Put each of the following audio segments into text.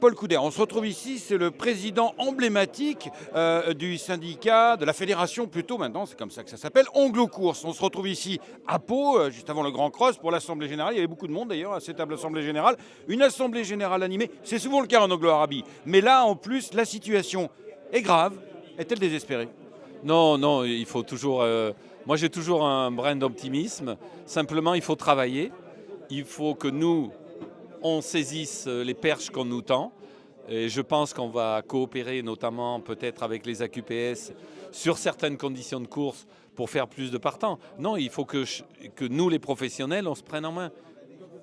Paul Couder, on se retrouve ici, c'est le président emblématique du syndicat, de la fédération plutôt maintenant, c'est comme ça que ça s'appelle, Anglo-Course. On se retrouve ici à Pau, juste avant le Grand Cross, pour l'Assemblée Générale. Il y avait beaucoup de monde d'ailleurs à cette table Assemblée Générale. Une Assemblée Générale animée, c'est souvent le cas en Anglo-Arabie. Mais là, en plus, la situation est grave. Est-elle désespérée? Non, non, il faut toujours. Moi, j'ai toujours un brin d'optimisme. Simplement, il faut travailler. Il faut que nous, on saisisse les perches qu'on nous tend. Et je pense qu'on va coopérer, notamment peut-être avec les AQPS, sur certaines conditions de course pour faire plus de partants. Non, il faut que nous, les professionnels, on se prenne en main.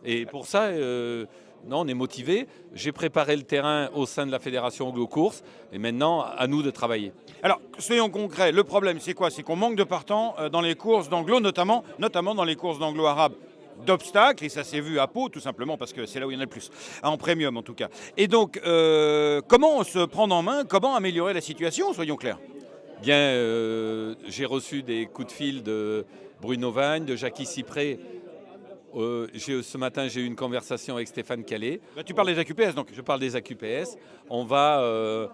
Et pour ça, non, on est motivés. J'ai préparé le terrain au sein de la Fédération Anglo-Course. Et maintenant, à nous de travailler. Alors, soyons concrets. Le problème, c'est quoi? C'est qu'on manque de partants dans les courses d'anglo, notamment dans les courses d'anglo-arabes d'obstacles, et ça s'est vu à Pau, tout simplement, parce que c'est là où il y en a le plus, en premium en tout cas. Et donc, comment se prendre en main, comment améliorer la situation, soyons clairs? Bien, j'ai reçu des coups de fil de Bruno Vagne, de Jackie Cyprès. Ce matin, j'ai eu une conversation avec Stéphane Calais. Là, tu parles des AQPS, donc? Je parle des AQPS. On va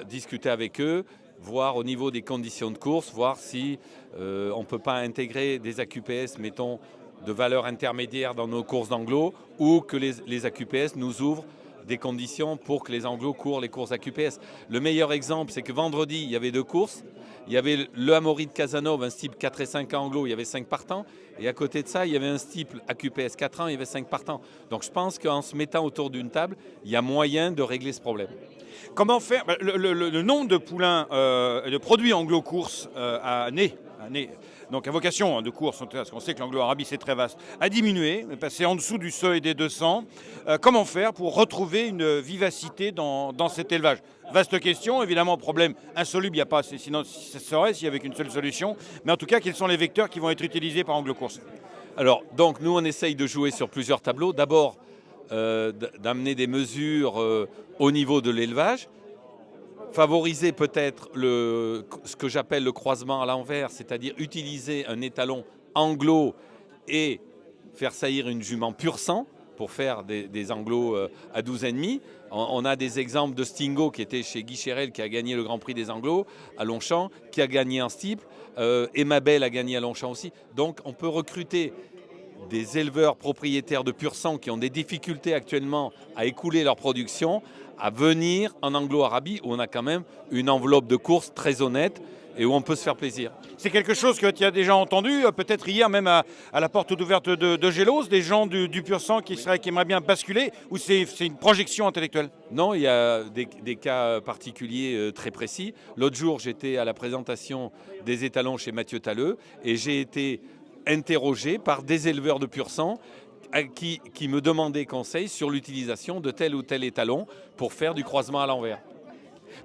discuter avec eux, voir au niveau des conditions de course, voir si on ne peut pas intégrer des AQPS, mettons, de valeur intermédiaire dans nos courses d'anglo, ou que les AQPS nous ouvrent des conditions pour que les anglos courent les courses AQPS. Le meilleur exemple, c'est que vendredi, il y avait 2 courses. Il y avait le Amaury de Casanova, un steeple 4 et 5 ans anglo, il y avait 5 partants. Et à côté de ça, il y avait un steeple AQPS 4 ans, il y avait 5 partants. Donc je pense qu'en se mettant autour d'une table, il y a moyen de régler ce problème. Comment faire? Le nombre de poulains, de produits anglo-course donc à vocation de course, parce qu'on sait que l'anglo-arabie c'est très vaste, a diminué, est passé en dessous du seuil des 200. Comment faire pour retrouver une vivacité dans cet élevage? Vaste question, évidemment, problème insoluble, il n'y a pas, sinon ça serait s'il n'y avait qu'une seule solution. Mais en tout cas, quels sont les vecteurs qui vont être utilisés par Anglo-Course? Alors, donc nous on essaye de jouer sur plusieurs tableaux. D'abord, d'amener des mesures au niveau de l'élevage. Favoriser peut-être ce que j'appelle le croisement à l'envers, c'est-à-dire utiliser un étalon anglo et faire saillir une jument pur sang pour faire des anglos à 12,5. On a des exemples de Stingo qui était chez Guy Chérel, qui a gagné le Grand Prix des Anglos à Longchamp, qui a gagné en steeple. Emma Bell a gagné à Longchamp aussi. Donc on peut recruter des éleveurs propriétaires de pur sang qui ont des difficultés actuellement à écouler leur production, à venir en Anglo-Arabie où on a quand même une enveloppe de course très honnête et où on peut se faire plaisir. C'est quelque chose que tu as déjà entendu, peut-être hier même à la porte ouverte de Gélos, des gens du pur sang qui aimeraient bien basculer, ou c'est une projection intellectuelle? Non, il y a des cas particuliers très précis. L'autre jour, j'étais à la présentation des étalons chez Mathieu Talleux et j'ai été interrogé par des éleveurs de pur sang qui me demandaient conseil sur l'utilisation de tel ou tel étalon pour faire du croisement à l'envers.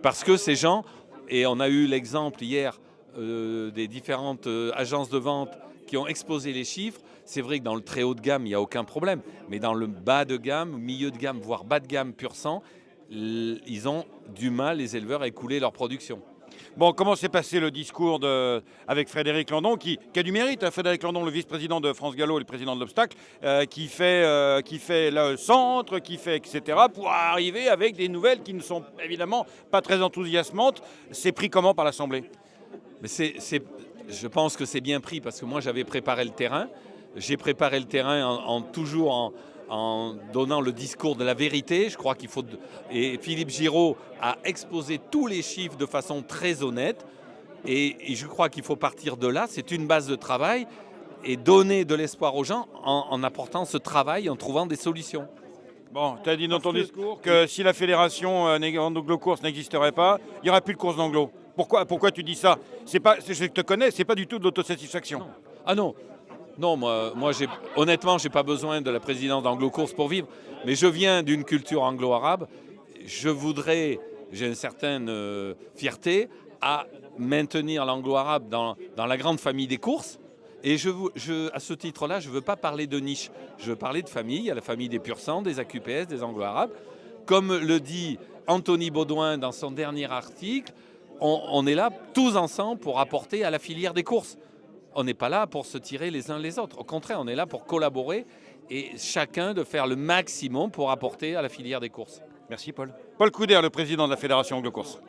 Parce que ces gens, et on a eu l'exemple hier des différentes agences de vente qui ont exposé les chiffres, c'est vrai que dans le très haut de gamme, il n'y a aucun problème, mais dans le bas de gamme, milieu de gamme, voire bas de gamme pur sang, ils ont du mal, les éleveurs, à écouler leur production. Bon, comment s'est passé le discours avec Frédéric Landon, qui a du mérite, hein, Frédéric Landon, le vice-président de France Gallo et le président de l'obstacle, qui fait le centre, qui fait etc., pour arriver avec des nouvelles qui ne sont évidemment pas très enthousiasmantes. C'est pris comment par l'Assemblée? Mais je pense que c'est bien pris parce que moi j'avais préparé le terrain. J'ai préparé le terrain toujours en donnant le discours de la vérité. Je crois qu'il faut. Et Philippe Giraud a exposé tous les chiffres de façon très honnête. Et je crois qu'il faut partir de là. C'est une base de travail et donner de l'espoir aux gens en apportant ce travail, en trouvant des solutions. Bon, tu as dit dans ton discours que si la fédération Anglo-Course n'existerait pas, il n'y aurait plus de course d'anglo. Pourquoi tu dis ça? Je te connais, c'est pas du tout de l'autosatisfaction. Non. Ah non. Non, moi honnêtement, je n'ai pas besoin de la présidence d'Anglo-Course pour vivre. Mais je viens d'une culture anglo-arabe. J'ai une certaine fierté à maintenir l'anglo-arabe dans la grande famille des courses. Et à ce titre-là, je ne veux pas parler de niche. Je veux parler de famille. Il y a la famille des pur sang, des AQPS, des anglo-arabes. Comme le dit Anthony Baudouin dans son dernier article, on est là tous ensemble pour apporter à la filière des courses. On n'est pas là pour se tirer les uns les autres. Au contraire, on est là pour collaborer et chacun de faire le maximum pour apporter à la filière des courses. Merci Paul. Paul Couder, le président de la Fédération Anglo-Course.